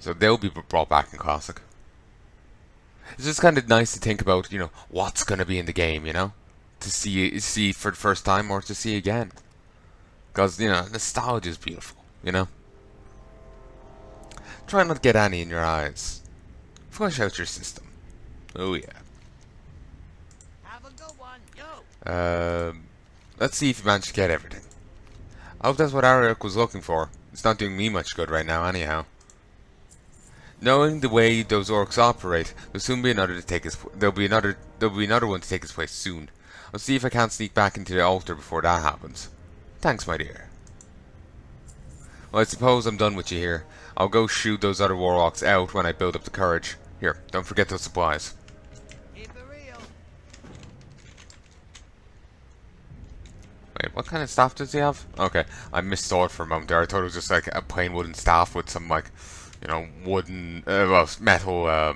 So they'll be brought back in Classic. It's just kind of nice to think about, what's going to be in the game, to see for the first time or to see again. Because, nostalgia is beautiful. Try not to get any in your eyes. Flush out your system. Oh, yeah. Have a good one. Yo. Let's see if you managed to get everything. I hope that's what Ariok was looking for. It's not doing me much good right now, anyhow. Knowing the way those orcs operate, there'll soon be another to take his. There'll be another one to take his place soon. I'll see if I can't sneak back into the altar before that happens. Thanks, my dear. Well, I suppose I'm done with you here. I'll go shoot those other warlocks out when I build up the courage. Here, don't forget those supplies. Keep it real. Wait, what kind of staff does he have? Okay, I missaw it for a moment there. I thought it was just like a plain wooden staff with some wooden, metal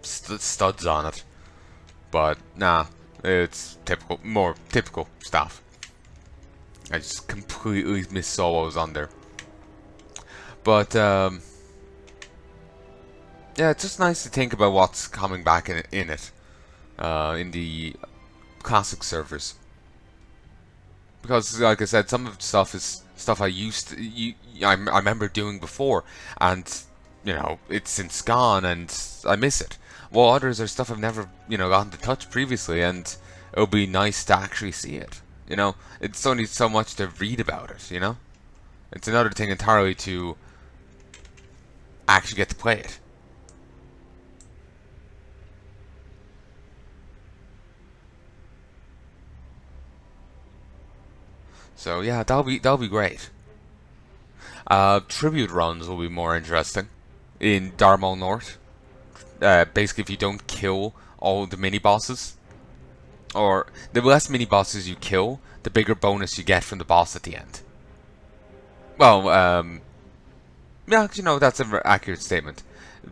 studs on it. But nah, it's more typical stuff. I just completely missaw what was on there. But yeah, it's just nice to think about what's coming back in it, in the classic servers. Because, like I said, some of the stuff is stuff I I remember doing before, and it's since gone, and I miss it. While others are stuff I've never gotten to touch previously, and it'll be nice to actually see it. It's only so much to read about it. It's another thing entirely to actually get to play it. So yeah, that'll be great. Tribute runs will be more interesting in Darmal North. Basically, if you don't kill all the mini bosses, or the less mini bosses you kill, the bigger bonus you get from the boss at the end. Well, yeah, that's an accurate statement.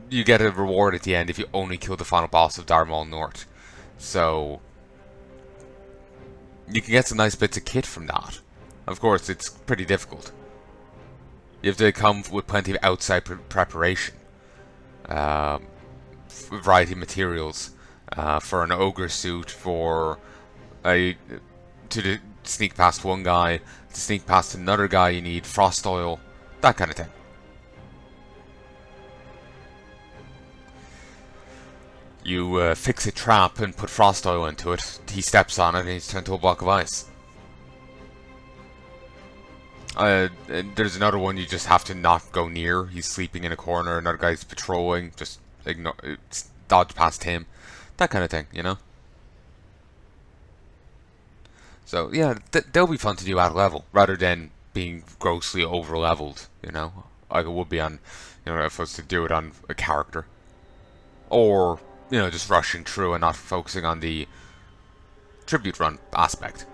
You get a reward at the end if you only kill the final boss of Darmal North. So you can get some nice bits of kit from that. Of course, it's pretty difficult. You have to come with plenty of outside preparation. Variety of materials. For an ogre suit, to sneak past one guy, to sneak past another guy you need frost oil, that kind of thing. You fix a trap and put frost oil into it, he steps on it and he's turned to a block of ice. And there's another one you just have to not go near. He's sleeping in a corner, another guy's patrolling, just dodge past him. That kind of thing, So, yeah, they'll be fun to do at level, rather than being grossly over-leveled, like it would be on, if I was to do it on a character. Or, just rushing through and not focusing on the tribute run aspect.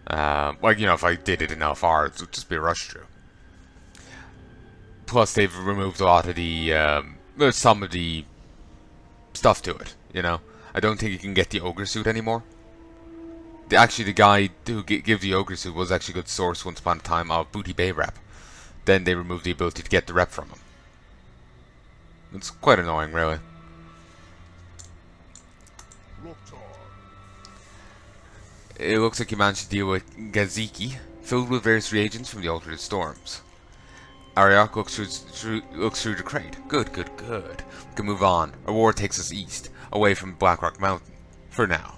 If I did it in LFR, it would just be a rush through. Plus, they've removed a lot of the, some of the stuff to it, I don't think you can get the ogre suit anymore. Actually, the guy who gave the ogre suit was actually a good source once upon a time of Booty Bay rep. Then they removed the ability to get the rep from him. It's quite annoying, really. It looks like you managed to deal with Gaziki, filled with various reagents from the Altered Storms. Ariok looks through the crate. Good. We can move on. Our war takes us east, away from Blackrock Mountain. For now.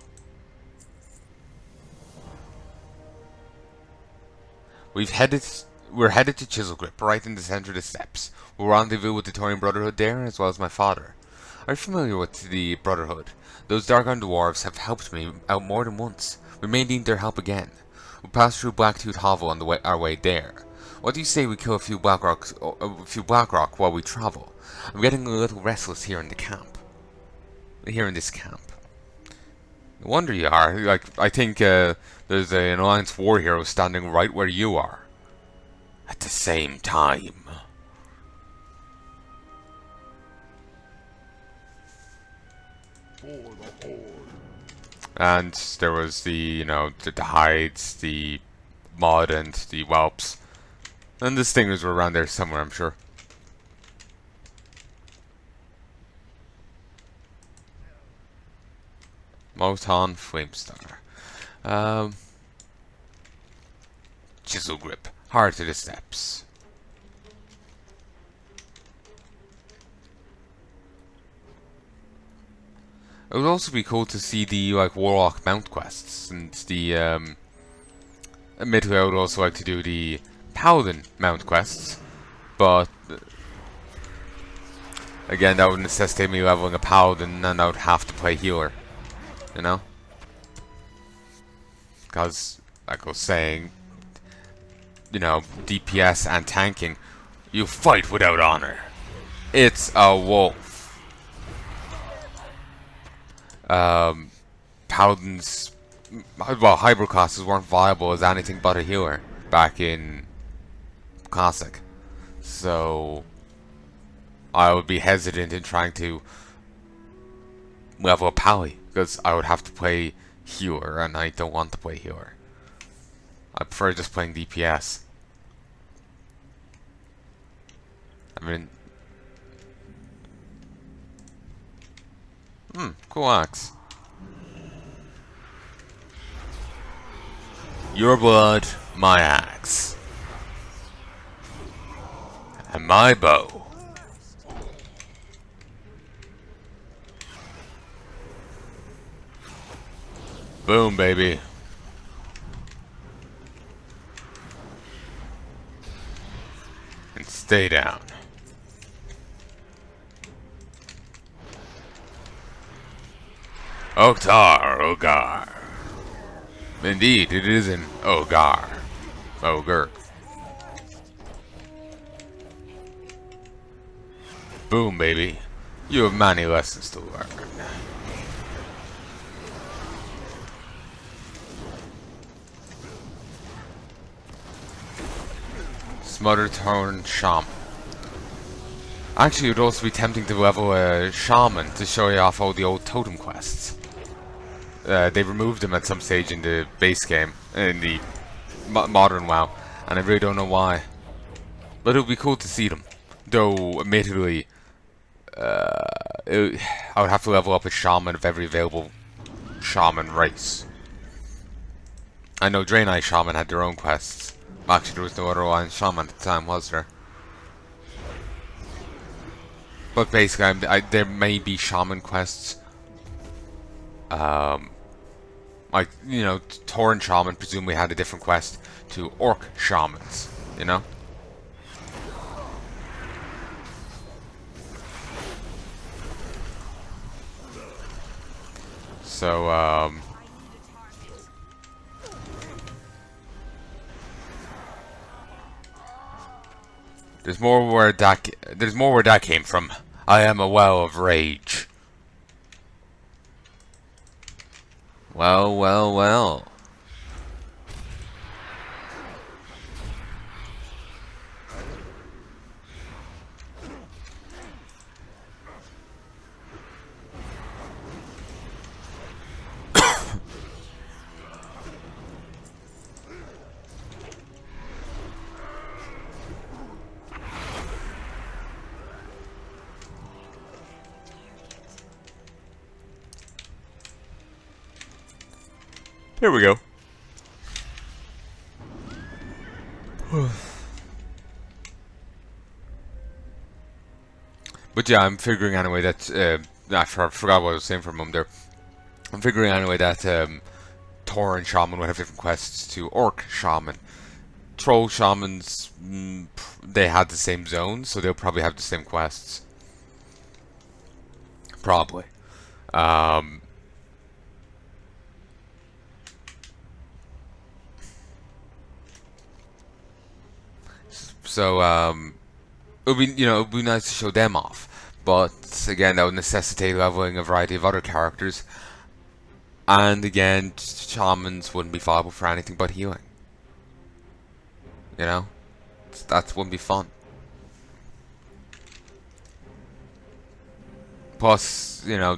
We're headed to Chiselgrip, right in the center of the steppes. We'll rendezvous with the Taurian Brotherhood there, as well as my father. Are you familiar with the Brotherhood? Those Dargon dwarves have helped me out more than once. We may need their help again. We'll pass through Blacktooth Hovel on our way there. What do you say we kill a few Blackrock while we travel? I'm getting a little restless here in this camp. No wonder you are. I think there's an Alliance war hero standing right where you are. At the same time. And there was the hides, the mud, and the whelps. And the stingers were around there somewhere, I'm sure. Moton Flamestar. Chisel grip. Hard to the steps. It would also be cool to see the like Warlock mount quests and the admittedly I would also like to do the Paladin mount quests, but again that would necessitate me leveling a Paladin and I would have to play healer, you know? Because like I was saying, you know, DPS and tanking, you fight without honor. It's a wolf. Paladins, well, hybrid classes weren't viable as anything but a healer back in Classic. So, I would be hesitant in trying to level a Pally, because I would have to play healer, and I don't want to play healer. I prefer just playing DPS. I mean... cool axe. Your blood, my axe. And my bow. Boom, baby. And stay down. Oktar, Ogar. Indeed, it is an Ogar. Ogre. Boom, baby. You have many lessons to learn. Smother Torn Shaman. Actually, it would also be tempting to level a Shaman to show you off all the old totem quests. They removed them at some stage in the base game, in the modern WoW, and I really don't know why. But it would be cool to see them. Though, admittedly, I would have to level up a Shaman of every available Shaman race. I know Draenei Shaman had their own quests. Actually, there was no other Alliance Shaman at the time, was there? But basically, there may be Shaman quests. Like, you know, Tauren Shaman presumably had a different quest to Orc Shamans, you know? So, there's more where that came from. I am a well of rage. Well, well, well. Here we go. But yeah, I'm figuring anyway that I forgot what I was saying for a moment there. I'm figuring anyway that Tauren Shaman would have different quests to Orc Shaman. Troll Shamans, they had the same zones, so they'll probably have the same quests. Probably. So, it would be, you know, it would be nice to show them off. But, again, that would necessitate leveling a variety of other characters. And, again, Shamans wouldn't be viable for anything but healing. You know? That wouldn't be fun. Plus, you know,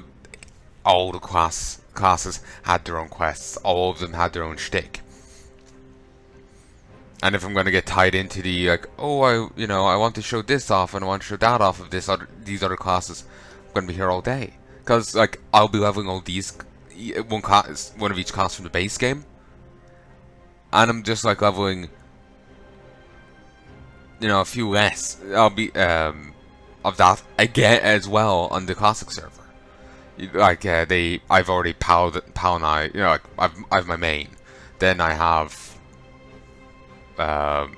all the classes had their own quests. All of them had their own shtick. And if I'm going to get tied into the like, oh, I want to show this off and I want to show that off of these other classes, I'm going to be here all day. Because like I'll be leveling all these one of each class from the base game, and I'm just like leveling, a few less. I'll be of that again as well on the classic server. Like I've already Palnai, like I've my main, then I have um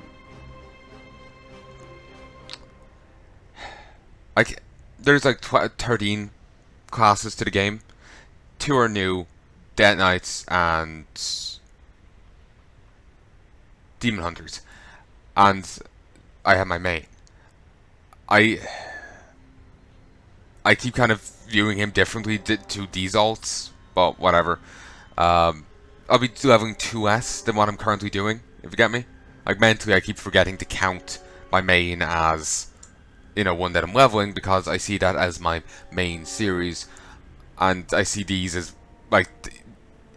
like there's like 13 classes to the game. 2 are new, Dead Knights and Demon Hunters, and I have my main. I keep kind of viewing him differently to these alts, but whatever. I'll be leveling 2S than what I'm currently doing, if you get me. Like mentally I keep forgetting to count my main as one that I'm leveling, because I see that as my main series, and I see these as like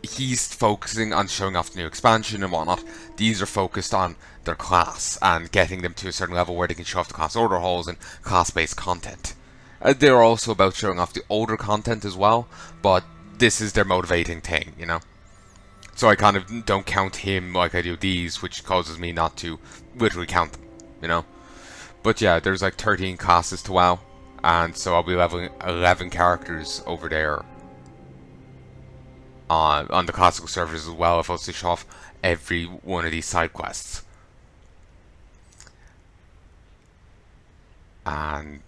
he's focusing on showing off the new expansion and whatnot. These are focused on their class and getting them to a certain level where they can show off the class order halls and class-based content. They're also about showing off the older content as well, but this is their motivating thing, So I kind of don't count him like I do these, which causes me not to literally count them, But yeah, there's like 13 classes to WoW, and so I'll be leveling 11 characters over there on the classical servers as well, if I was to show off every one of these side quests. And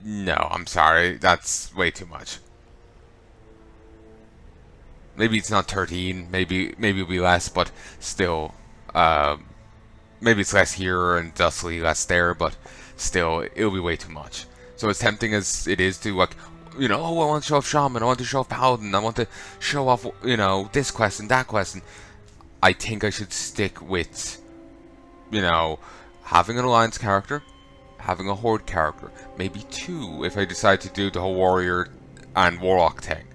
no, I'm sorry, that's way too much. Maybe it's not 13, maybe it'll be less, but still, maybe it's less here and thusly less there, but still, it'll be way too much. So as tempting as it is to, like, oh, I want to show off Shaman, I want to show off Paladin, I want to show off, this quest and that quest, and I think I should stick with, having an Alliance character, having a Horde character, maybe 2 if I decide to do the whole Warrior and Warlock thing,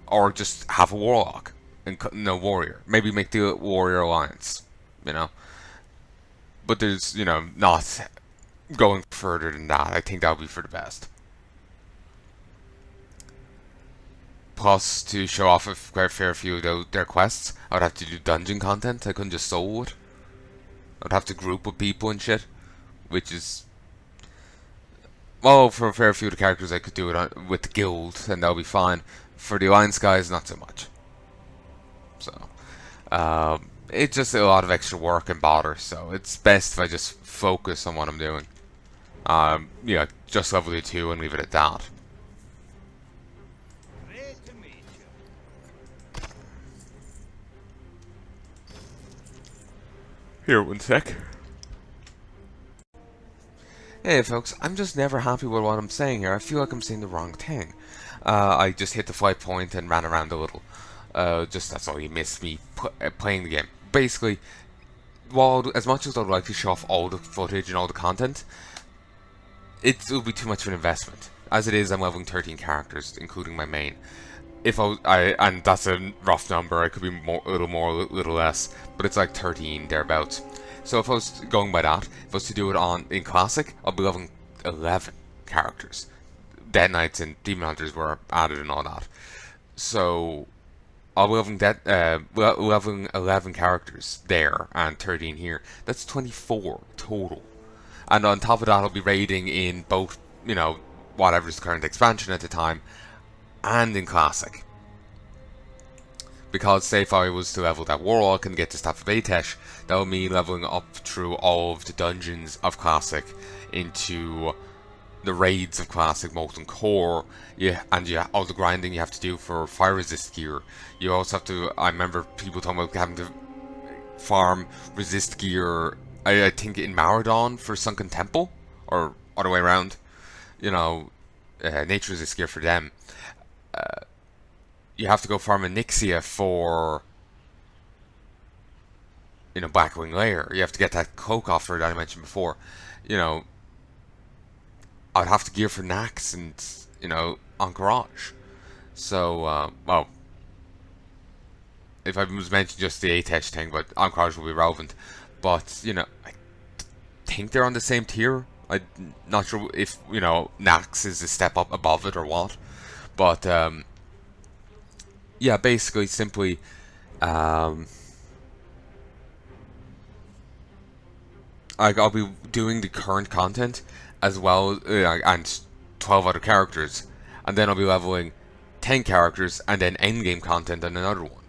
or just have a Warlock and no Warrior. Maybe make the Warrior Alliance, But there's, not going further than that. I think that would be for the best. Plus, to show off a fair few of their quests, I would have to do dungeon content. I couldn't just solo it. I'd have to group with people and shit, which is... Well, for a fair few of the characters I could do it with the guild, and that'll be fine. For the Alliance guys, not so much. So, it's just a lot of extra work and bother, so it's best if I just focus on what I'm doing. Yeah, just level the 2 and leave it at that. Great to meet you. Here, one sec. Hey folks, I'm just never happy with what I'm saying here. I feel like I'm saying the wrong thing. I just hit the flight point and ran around a little. Just that's all you missed me playing the game. Basically, while as much as I'd like to show off all the footage and all the content, it will be too much of an investment. As it is, I'm leveling 13 characters, including my main. If and that's a rough number. I could be a little more, a little less, but it's like 13 thereabouts. So if I was going by that, if I was to do it in Classic, I'll be leveling 11 characters. Dead Knights and Demon Hunters were added and all that. So I'll be leveling 11 characters there and 13 here. That's 24 total. And on top of that, I'll be raiding in both, whatever's the current expansion at the time, and in Classic. Because say if I was to level that Warlock and get to Staff of Atesh, that would mean leveling up through all of the dungeons of Classic into the raids of Classic Molten Core, all the grinding you have to do for fire resist gear. You also have to, I remember people talking about having to farm resist gear, I think in Maradon for Sunken Temple, or other way around, nature resist gear for them. You have to go farm Onyxia for, Blackwing Lair. You have to get that cloak off her that I mentioned before. I'd have to gear for Nax and, Encourage. So, well, if I was mentioning just the ATESH thing, but Encourage will be relevant. But, you know, I think they're on the same tier. I'm not sure if, you know, Nax is a step up above it or what. But, yeah, basically, simply, I'll be doing the current content as well, and 12 other characters. And then I'll be leveling 10 characters and then endgame content and another one.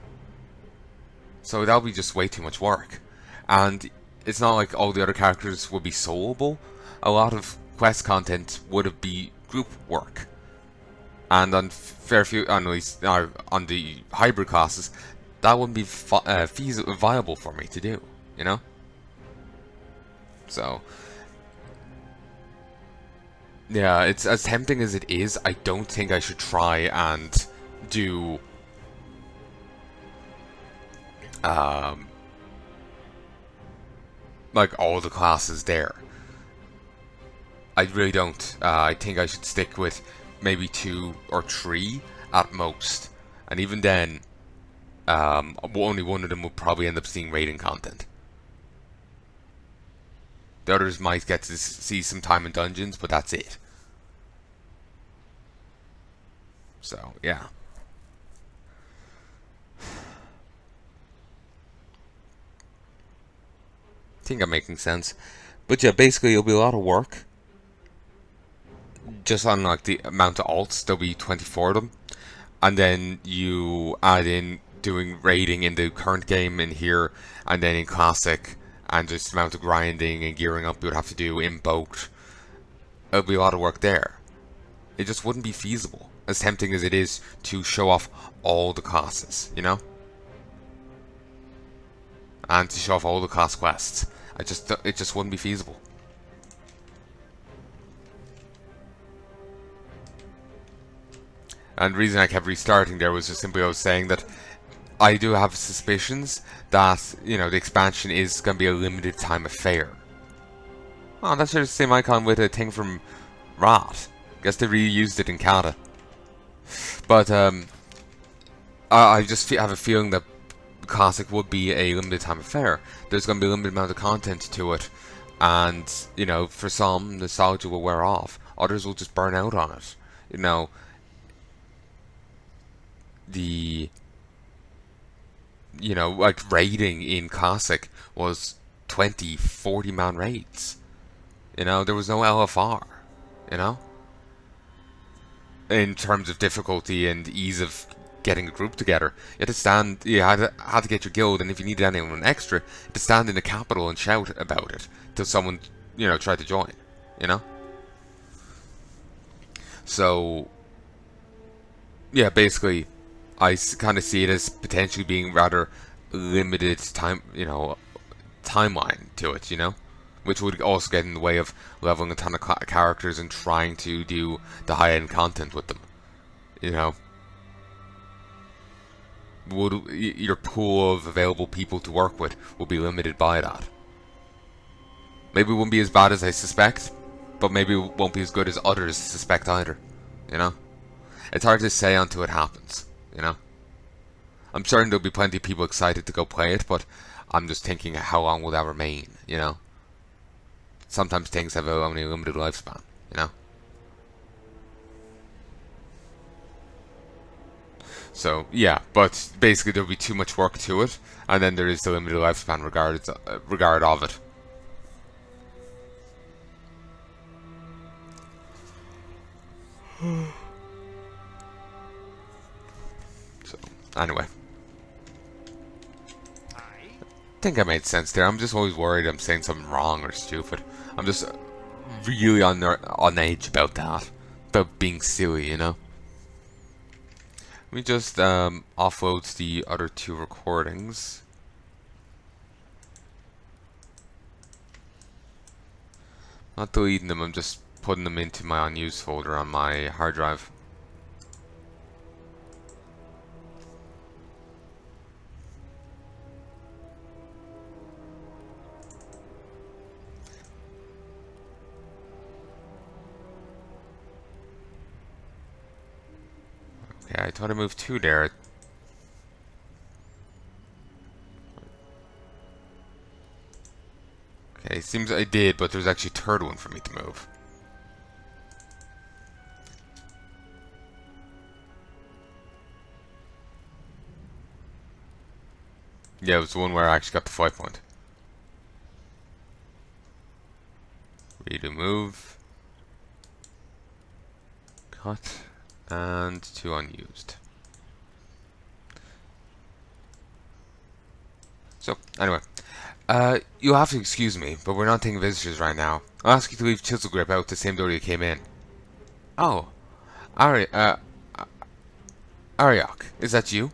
So that'll be just way too much work. And it's not like all the other characters would be soloable. A lot of quest content would be group work. And on fair few, at least on the hybrid classes, that wouldn't be viable for me to do. You know. So yeah, it's as tempting as it is. I don't think I should try and do like all the classes there. I really don't. I think I should stick with maybe 2 or 3 at most, and even then, only one of them will probably end up seeing raiding content. The others might get to see some time in dungeons, but that's it. So yeah. I think I'm making sense. But yeah, basically it'll be a lot of work. Just on like the amount of alts, there'll be 24 of them. And then you add in doing raiding in the current game in here, and then in classic, and just the amount of grinding and gearing up you would have to do in boat. It'll be a lot of work there. It just wouldn't be feasible, as tempting as it is to show off all the classes, you know? And to show off all the class quests. It just wouldn't be feasible. And the reason I kept restarting there was just simply I was saying that I do have suspicions that, you know, the expansion is going to be a limited time affair. Oh, that's just the same icon with a thing from Rot. Guess they reused it in Canada. But, I just have a feeling that Classic would be a limited time affair. There's going to be a limited amount of content to it. And, you know, for some, nostalgia will wear off. Others will just burn out on it. You know, like raiding in Classic was 20, 40 man raids. You know, there was no LFR, you know? In terms of difficulty and ease of getting a group together. You had to get your guild, and if you needed anyone extra, you had to stand in the capital and shout about it till someone, you know, tried to join, you know? So, yeah, basically, I kind of see it as potentially being rather limited time, you know, timeline to it, you know, which would also get in the way of leveling a ton of characters and trying to do the high-end content with them, you know. Your pool of available people to work with will be limited by that. Maybe it won't be as bad as I suspect, but maybe it won't be as good as others suspect either, you know. It's hard to say until it happens, you know. I'm certain there'll be plenty of people excited to go play it, but I'm just thinking how long will that remain, you know? Sometimes things have only a limited lifespan, you know? So, yeah, but basically there'll be too much work to it, and then there is the limited lifespan regard of it. So, anyway. I think I made sense there. I'm just always worried I'm saying something wrong or stupid. I'm just really on edge about that. About being silly, you know? Let me just offload the other 2 recordings. Not deleting them, I'm just putting them into my unused folder on my hard drive. Okay, I thought I moved 2 there. seems I did, but there's actually a third one for me to move. Yeah, it was the one where I actually got the 5 point. Redo move. Cut. And 2 unused. So, anyway. You'll have to excuse me, but we're not taking visitors right now. I'll ask you to leave Chisel Grip out the same door you came in. Oh. Ariok, is that you?